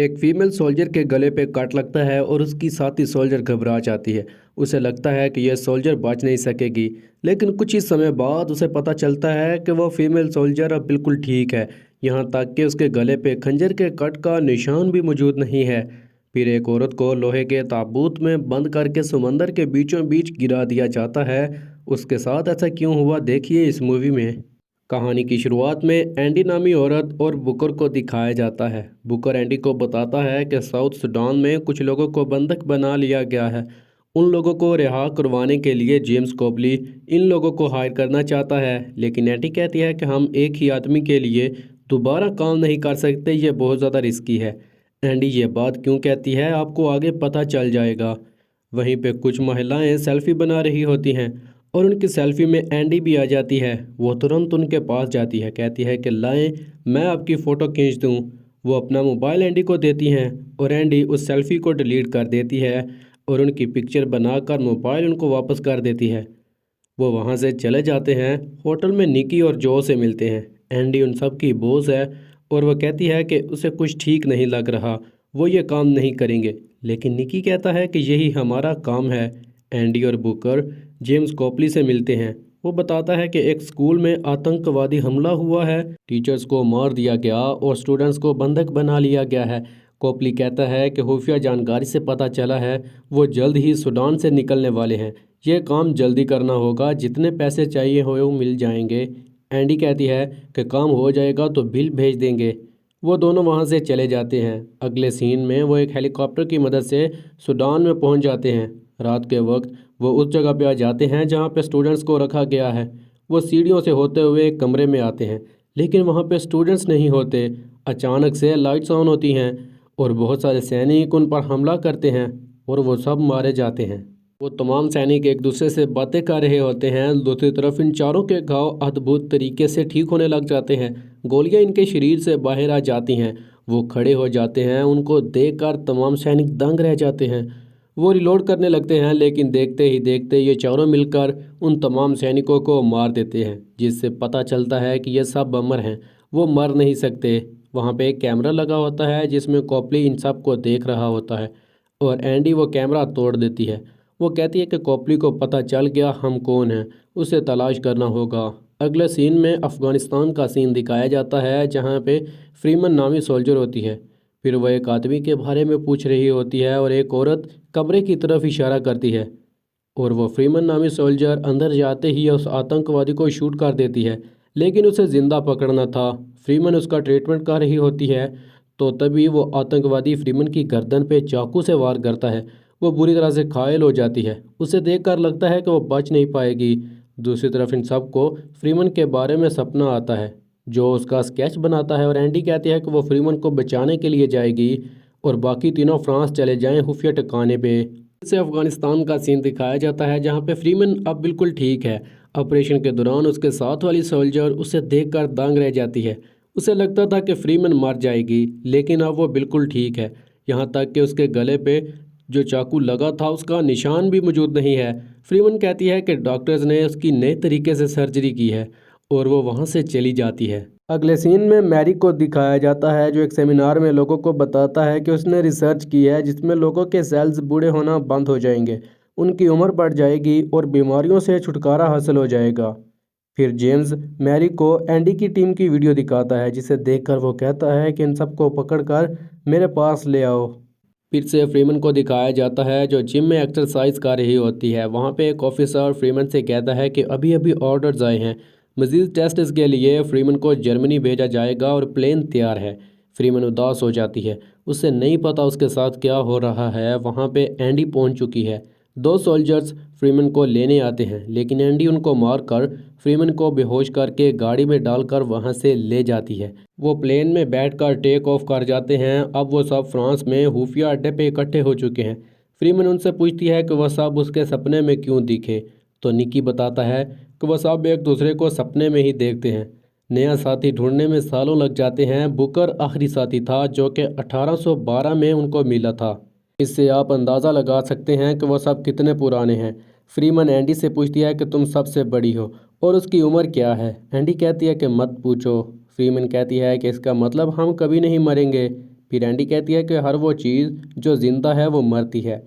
एक female soldier के गले पे कट लगता है और उसकी साथी सोल्जर घबरा जाती है। उसे लगता है कि यह सोल्जर बच नहीं सकेगी, लेकिन कुछ ही समय बाद उसे पता चलता है कि वह फीमेल सोल्जर अब बिल्कुल ठीक है। यहाँ तक कि उसके गले पे खंजर के कट का निशान भी मौजूद नहीं है। फिर एक औरत को लोहे के ताबूत में बंद करके समंदर के बीचों बीच गिरा दिया जाता है। उसके साथ ऐसा क्यों हुआ, देखिए इस मूवी में। कहानी की शुरुआत में एंडी नामी औरत और बुकर को दिखाया जाता है। बुकर एंडी को बताता है कि साउथ सूडान में कुछ लोगों को बंधक बना लिया गया है। उन लोगों को रिहा करवाने के लिए जेम्स कोबली इन लोगों को हायर करना चाहता है, लेकिन एंडी कहती है कि हम एक ही आदमी के लिए दोबारा काम नहीं कर सकते, ये बहुत ज़्यादा रिस्की है। एंडी ये बात क्यों कहती है आपको आगे पता चल जाएगा। वहीं पे कुछ महिलाएं सेल्फी बना रही होती हैं और उनकी सेल्फी में एंडी भी आ जाती है। वो तुरंत उनके पास जाती है, कहती है कि लाएं मैं आपकी फ़ोटो खींच दूं। वो अपना मोबाइल एंडी को देती हैं और एंडी उस सेल्फी को डिलीट कर देती है और उनकी पिक्चर बनाकर मोबाइल उनको वापस कर देती है। वो वहाँ से चले जाते हैं। होटल में निकी और जो से मिलते हैं। एंडी उन सब की बॉस है और वह कहती है कि उसे कुछ ठीक नहीं लग रहा, वो ये काम नहीं करेंगे, लेकिन निकी कहता है कि यही हमारा काम है। एंडी और बुकर जेम्स कॉपली से मिलते हैं। वो बताता है कि एक स्कूल में आतंकवादी हमला हुआ है, टीचर्स को मार दिया गया और स्टूडेंट्स को बंधक बना लिया गया है। कॉपली कहता है कि खुफिया जानकारी से पता चला है वो जल्द ही सूडान से निकलने वाले हैं। यह काम जल्दी करना होगा, जितने पैसे चाहिए हो वो मिल जाएंगे। एंडी कहती है कि काम हो जाएगा तो बिल भेज देंगे। वो दोनों वहाँ से चले जाते हैं। अगले सीन में वो एक हेलीकॉप्टर की मदद से सूडान में पहुँच जाते हैं। रात के वक्त वो उस जगह पे आ जाते हैं जहाँ पे स्टूडेंट्स को रखा गया है। वो सीढ़ियों से होते हुए एक कमरे में आते हैं, लेकिन वहाँ पे स्टूडेंट्स नहीं होते। अचानक से लाइट्स ऑन होती हैं और बहुत सारे सैनिक उन पर हमला करते हैं और वो सब मारे जाते हैं। वो तमाम सैनिक एक दूसरे से बातें कर रहे होते हैं। दूसरी तरफ इन चारों के घाव अद्भुत तरीके से ठीक होने लग जाते हैं। गोलियां इनके शरीर से बाहर आ जाती हैं। वो खड़े हो जाते हैं। उनको देखकर तमाम सैनिक दंग रह जाते हैं। वो रिलोड करने लगते हैं, लेकिन देखते ही देखते ये चारों मिलकर उन तमाम सैनिकों को मार देते हैं, जिससे पता चलता है कि ये सब अमर हैं, वो मर नहीं सकते। वहाँ पे एक कैमरा लगा होता है जिसमें कॉपली इन सब को देख रहा होता है और एंडी वो कैमरा तोड़ देती है। वो कहती है कि कॉपली को पता चल गया हम कौन हैं, उसे तलाश करना होगा। अगले सीन में अफ़गानिस्तान का सीन दिखाया जाता है जहाँ पे फ्रीमन नामी सोल्जर होती है। फिर वह एक आदमी के बारे में पूछ रही होती है और एक औरत कमरे की तरफ इशारा करती है और वो फ्रीमन नामी सोल्जर अंदर जाते ही उस आतंकवादी को शूट कर देती है, लेकिन उसे ज़िंदा पकड़ना था। फ्रीमन उसका ट्रीटमेंट कर रही होती है तो तभी वो आतंकवादी फ्रीमन की गर्दन पे चाकू से वार करता है। वो बुरी तरह से घायल हो जाती है। उसे देखकर लगता है कि वो बच नहीं पाएगी। दूसरी तरफ इन सबको फ्रीमन के बारे में सपना आता है जो उसका स्केच बनाता है और एंडी कहती है कि वो फ्रीमन को बचाने के लिए जाएगी और बाकी तीनों फ्रांस चले जाएं खुफिया ठिकाने पे। इसे अफगानिस्तान का सीन दिखाया जाता है जहाँ पे फ्रीमन अब बिल्कुल ठीक है। ऑपरेशन के दौरान उसके साथ वाली सोल्जर उसे देखकर दंग रह जाती है। उसे लगता था कि फ्रीमन मर जाएगी, लेकिन अब वो बिल्कुल ठीक है। यहाँ तक कि उसके गले पे जो चाकू लगा था उसका निशान भी मौजूद नहीं है। फ्रीमन कहती है कि डॉक्टर्स ने उसकी नए तरीके से सर्जरी की है और वो वहाँ से चली जाती है। अगले सीन में मैरी को दिखाया जाता है जो एक सेमिनार में लोगों को बताता है कि उसने रिसर्च की है जिसमें लोगों के सेल्स बूढ़े होना बंद हो जाएंगे, उनकी उम्र बढ़ जाएगी और बीमारियों से छुटकारा हासिल हो जाएगा। फिर जेम्स मैरी को एंडी की टीम की वीडियो दिखाता है जिसे देखकर वो कहता है कि इन सबको पकड़कर मेरे पास ले आओ। फिर से फ्रीमन को दिखाया जाता है जो जिम में एक्सरसाइज कर रही होती है। वहाँ पे एक ऑफिसर फ्रीमन से कहता है कि अभी अभी ऑर्डर्स आए हैं, मजीद टेस्ट के लिए फ्रीमन को जर्मनी भेजा जाएगा और प्लेन तैयार है। फ्रीमन उदास हो जाती है, उसे नहीं पता उसके साथ क्या हो रहा है। वहाँ पे एंडी पहुँच चुकी है। दो सोल्जर्स फ्रीमन को लेने आते हैं, लेकिन एंडी उनको मारकर फ्रीमन को बेहोश करके गाड़ी में डालकर वहाँ से ले जाती है। वो प्लेन में बैठकर टेक ऑफ कर जाते हैं। अब वो सब फ्रांस में खुफिया अड्डे पे इकट्ठे हो चुके हैं। फ्रीमन उनसे पूछती है कि वह सब उसके सपने में क्यों दिखे, तो निकी बताता है कि वह सब एक दूसरे को सपने में ही देखते हैं। नया साथी ढूंढने में सालों लग जाते हैं। बुकर आखिरी साथी था जो कि 1812 में उनको मिला था। इससे आप अंदाज़ा लगा सकते हैं कि वह सब कितने पुराने हैं। फ्रीमन एंडी से पूछती है कि तुम सबसे बड़ी हो और उसकी उम्र क्या है। एंडी कहती है कि मत पूछो। फ्रीमन कहती है कि इसका मतलब हम कभी नहीं मरेंगे। फिर एंडी कहती है कि हर वो चीज़ जो जिंदा है वो मरती है।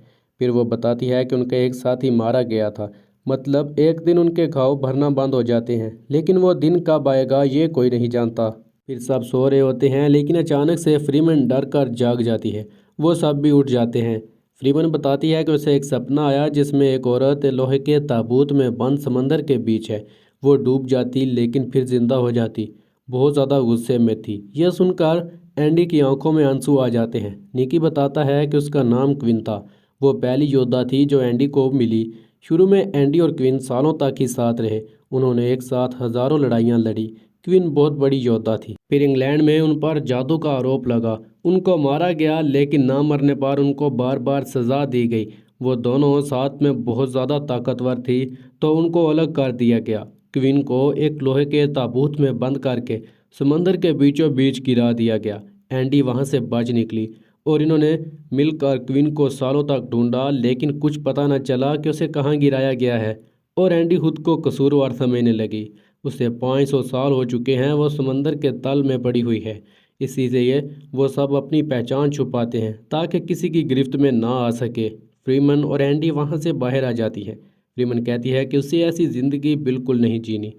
फिर वो बताती है कि उनका एक साथी मारा गया था, मतलब एक दिन उनके घाव भरना बंद हो जाते हैं, लेकिन वो दिन कब आएगा ये कोई नहीं जानता। फिर सब सो रहे होते हैं, लेकिन अचानक से फ्रीमैन डर कर जाग जाती है। वो सब भी उठ जाते हैं। फ्रीमैन बताती है कि उसे एक सपना आया जिसमें एक औरत लोहे के ताबूत में बंद समंदर के बीच है। वो डूब जाती लेकिन फिर जिंदा हो जाती। बहुत ज़्यादा गुस्से में थी। यह सुनकर एंडी की आंखों में आंसू आ जाते हैं। निकी बताता है कि उसका नाम क्विन था। वो पहली योद्धा थी जो एंडी को मिली। शुरू में एंडी और क्विन सालों तक ही साथ रहे। उन्होंने एक साथ हज़ारों लड़ाइयाँ लड़ी। क्वीन बहुत बड़ी योद्धा थी। फिर इंग्लैंड में उन पर जादू का आरोप लगा। उनको मारा गया, लेकिन ना मरने पर उनको बार बार सज़ा दी गई। वो दोनों साथ में बहुत ज़्यादा ताकतवर थी, तो उनको अलग कर दिया गया। क्वीन को एक लोहे के ताबूत में बंद करके समंदर के बीचों बीच गिरा दिया गया। एंडी वहाँ से बच निकली और इन्होंने मिलकर क्वीन को सालों तक ढूंढा, लेकिन कुछ पता न चला कि उसे कहाँ गिराया गया है। और एंडी खुद को कसूरवार समझने लगी। उसे 500 साल हो चुके हैं, वो समंदर के तल में पड़ी हुई है। इसी से ये वो सब अपनी पहचान छुपाते हैं ताकि किसी की गिरफ्त में ना आ सके। फ्रीमन और एंडी वहाँ से बाहर आ जाती है। फ्रीमन कहती है कि उसे ऐसी ज़िंदगी बिल्कुल नहीं जीनी।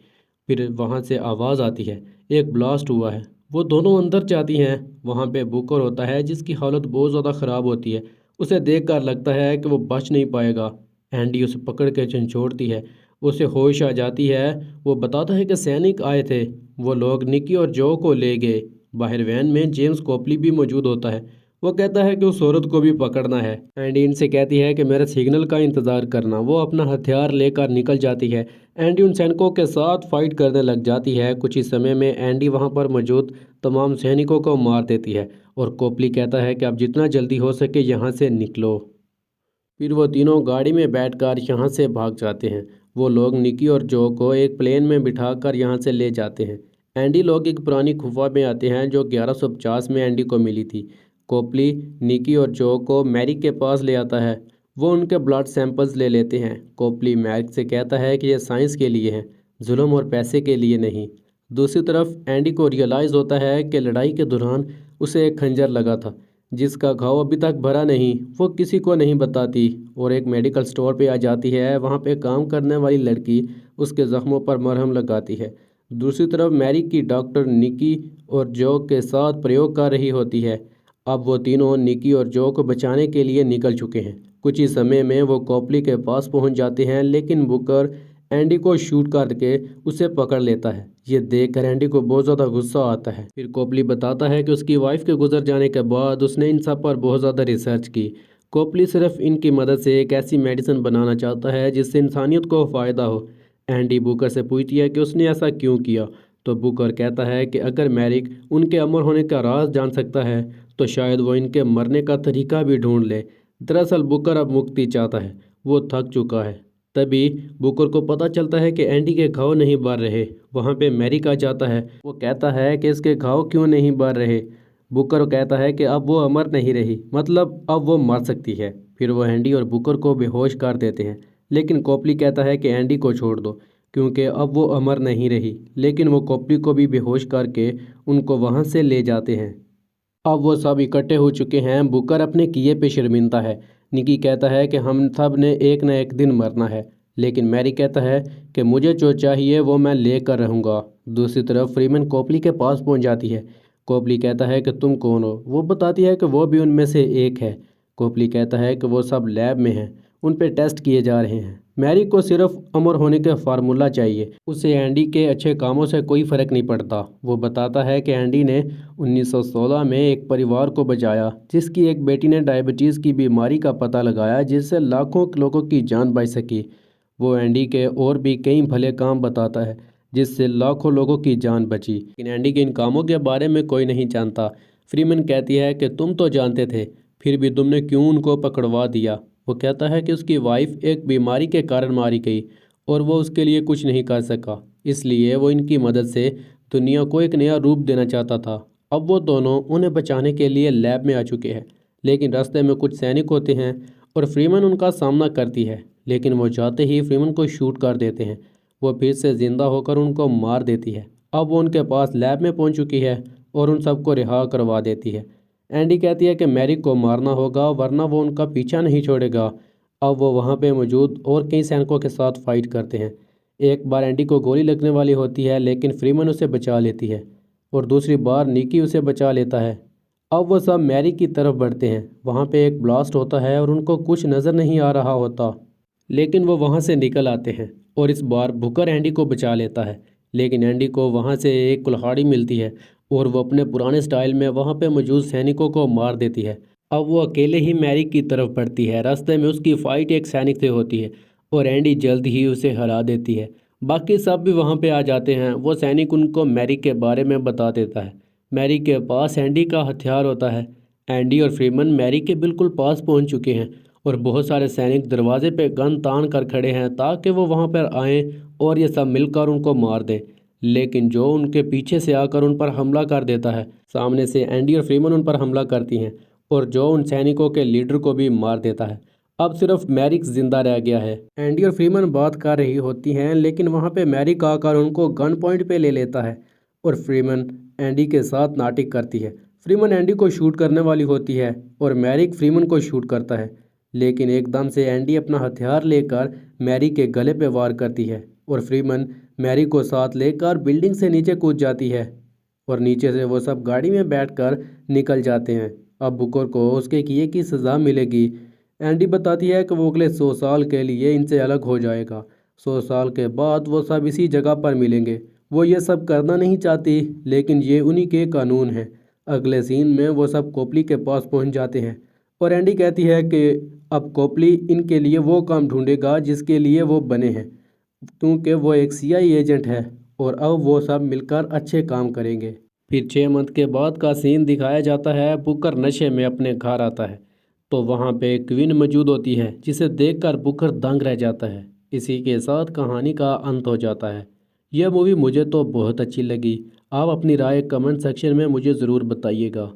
फिर वहाँ से आवाज़ आती है, एक ब्लास्ट हुआ है। वो दोनों अंदर जाती हैं। वहाँ पे बुकर होता है जिसकी हालत बहुत ज़्यादा ख़राब होती है। उसे देखकर लगता है कि वो बच नहीं पाएगा। एंडी उसे पकड़ के झंझोड़ती है। उसे होश आ जाती है। वो बताता है कि सैनिक आए थे। वो लोग निकी और जो को ले गए। बाहर वैन में जेम्स कोपली भी मौजूद होता है। वो कहता है कि उस औरत को भी पकड़ना है। एंडी इनसे कहती है कि मेरे सिग्नल का इंतज़ार करना। वो अपना हथियार लेकर निकल जाती है। एंडी उन सैनिकों के साथ फाइट करने लग जाती है। कुछ ही समय में एंडी वहाँ पर मौजूद तमाम सैनिकों को मार देती है और कोपली कहता है कि अब जितना जल्दी हो सके यहाँ से निकलो। फिर वो तीनों गाड़ी में बैठकर यहाँ से भाग जाते हैं। वो लोग निकी और जो को एक प्लेन में बिठाकर यहाँ से ले जाते हैं। एंडी लोग एक पुरानी गुफा में आते हैं जो 1150 में एंडी को मिली थी। कोपली निकी और जो को मैरी के पास ले आता है। वो उनके ब्लड सैंपल्स ले लेते हैं। कोपली मैरी से कहता है कि यह साइंस के लिए है, जुल्म और पैसे के लिए नहीं। दूसरी तरफ एंडी को रियलाइज़ होता है कि लड़ाई के दौरान उसे एक खंजर लगा था जिसका घाव अभी तक भरा नहीं। वो किसी को नहीं बताती और एक मेडिकल स्टोर पे आ जाती है। वहाँ पे काम करने वाली लड़की उसके ज़ख्मों पर मरहम लगाती है। दूसरी तरफ मैरी की डॉक्टर निकी और जो के साथ प्रयोग कर रही होती है। अब वो तीनों निकी और जो को बचाने के लिए निकल चुके हैं। कुछ ही समय में वो कोपली के पास पहुँच जाते हैं, लेकिन बुकर एंडी को शूट करके उसे पकड़ लेता है। ये देखकर एंडी को बहुत ज़्यादा गुस्सा आता है। फिर कोपली बताता है कि उसकी वाइफ के गुजर जाने के बाद उसने इन सब पर बहुत ज़्यादा रिसर्च की। कोपली सिर्फ इनकी मदद से एक ऐसी मेडिसिन बनाना चाहता है जिससे इंसानियत को फ़ायदा हो। एंडी बुकर से पूछती है कि उसने ऐसा क्यों किया, तो बुकर कहता है कि अगर मैरिक उनके अमर होने का राज जान सकता है तो शायद वो इनके मरने का तरीका भी ढूंढ ले। दरअसल बुकर अब मुक्ति चाहता है, वो थक चुका है। तभी बुकर को पता चलता है कि एंडी के घाव नहीं भर रहे। वहाँ पे मैरिक आ जाता है। वो कहता है कि इसके घाव क्यों नहीं भर रहे। बुकर कहता है कि अब वो अमर नहीं रही, मतलब अब वो मर सकती है। फिर वो एंडी और बुकर को बेहोश कर देते हैं, लेकिन कोपली कहता है कि एंडी को छोड़ दो क्योंकि अब वो अमर नहीं रही। लेकिन वो कोपली को भी बेहोश करके उनको वहाँ से ले जाते हैं। अब वो सब इकट्ठे हो चुके हैं। बुकर अपने किए पे शर्मिंदा है। निकी कहता है कि हम सब ने एक न एक दिन मरना है, लेकिन मैरी कहता है कि मुझे जो चाहिए वो मैं लेकर रहूँगा। दूसरी तरफ फ्रीमैन कोपली के पास पहुँच जाती है। कोपली कहता है कि तुम कौन हो। वो बताती है कि वो भी उनमें से एक है। कोपली कहता है कि वो सब लैब में हैं, उन पे टेस्ट किए जा रहे हैं। मैरी को सिर्फ अमर होने का फार्मूला चाहिए, उसे एंडी के अच्छे कामों से कोई फ़र्क नहीं पड़ता। वो बताता है कि एंडी ने 1916 में एक परिवार को बचाया जिसकी एक बेटी ने डायबिटीज़ की बीमारी का पता लगाया जिससे लाखों लोगों की जान बच सकी। वो एंडी के और भी कई भले काम बताता है जिससे लाखों लोगों की जान बची, लेकिन एंडी के इन कामों के बारे में कोई नहीं जानता। फ्रीमैन कहती है कि तुम तो जानते थे, फिर भी तुमने क्यों उनको पकड़वा दिया। वो कहता है कि उसकी वाइफ एक बीमारी के कारण मारी गई और वो उसके लिए कुछ नहीं कर सका, इसलिए वो इनकी मदद से दुनिया को एक नया रूप देना चाहता था। अब वो दोनों उन्हें बचाने के लिए लैब में आ चुके हैं, लेकिन रास्ते में कुछ सैनिक होते हैं और फ्रीमैन उनका सामना करती है, लेकिन वो जाते ही फ्रीमैन को शूट कर देते हैं। वो फिर से ज़िंदा होकर उनको मार देती है। अब वो उनके पास लैब में पहुंच चुकी है और उन सबको रिहा करवा देती है। एंडी कहती है कि मैरी को मारना होगा वरना वो उनका पीछा नहीं छोड़ेगा। अब वो वहाँ पे मौजूद और कई सैनिकों के साथ फाइट करते हैं। एक बार एंडी को गोली लगने वाली होती है लेकिन फ्रीमन उसे बचा लेती है और दूसरी बार निकी उसे बचा लेता है। अब वो सब मैरी की तरफ बढ़ते हैं। वहाँ पे एक ब्लास्ट होता है और उनको कुछ नज़र नहीं आ रहा होता, लेकिन वो वहाँ से निकल आते हैं और इस बार बुकर एंडी को बचा लेता है। लेकिन एंडी को वहाँ से एक कुल्हाड़ी मिलती है और वो अपने पुराने स्टाइल में वहाँ पे मौजूद सैनिकों को मार देती है। अब वो अकेले ही मैरी की तरफ बढ़ती है। रास्ते में उसकी फ़ाइट एक सैनिक से होती है और एंडी जल्द ही उसे हरा देती है। बाकी सब भी वहाँ पे आ जाते हैं। वो सैनिक उनको मैरी के बारे में बता देता है। मैरी के पास एंडी का हथियार होता है। एंडी और फ्रीमन मैरी के बिल्कुल पास पहुँच चुके हैं और बहुत सारे सैनिक दरवाजे पे गन तान कर खड़े हैं ताकि वो वहाँ पर आएँ और ये सब मिलकर उनको मार दें। लेकिन जो उनके पीछे से आकर उन पर हमला कर देता है। सामने से एंडी और फ्रीमन उन पर हमला करती हैं और जो उन सैनिकों के लीडर को भी मार देता है। अब सिर्फ मैरिक जिंदा रह गया है। एंडी और फ्रीमन बात कर रही होती हैं लेकिन वहाँ पे मैरिक आकर उनको गन पॉइंट पे ले लेता है और फ्रीमन एंडी के साथ नाटक करती है। फ्रीमन एंडी को शूट करने वाली होती है और मैरिक फ्रीमन को शूट करता है, लेकिन एकदम से एंडी अपना हथियार लेकर मैरी के गले पे वार करती है और फ्रीमन मैरी को साथ लेकर बिल्डिंग से नीचे कूद जाती है और नीचे से वो सब गाड़ी में बैठकर निकल जाते हैं। अब बुकर को उसके किए की सज़ा मिलेगी। एंडी बताती है कि वो अगले 100 साल के लिए इनसे अलग हो जाएगा। 100 साल के बाद वो सब इसी जगह पर मिलेंगे। वो ये सब करना नहीं चाहती लेकिन ये उन्हीं के कानून हैं। अगले सीन में वो सब कोपली के पास पहुंच जाते हैं और एंडी कहती है कि अब कोपली इनके लिए वो काम ढूंढेगा जिसके लिए वो बने हैं, क्योंकि वो एक सीआईए एजेंट है और अब वो सब मिलकर अच्छे काम करेंगे। फिर 6 मंथ के बाद का सीन दिखाया जाता है। बुकर नशे में अपने घर आता है तो वहाँ पे क्वीन मौजूद होती है जिसे देखकर बुकर दंग रह जाता है। इसी के साथ कहानी का अंत हो जाता है। यह मूवी मुझे तो बहुत अच्छी लगी। आप अपनी राय कमेंट सेक्शन में मुझे ज़रूर बताइएगा।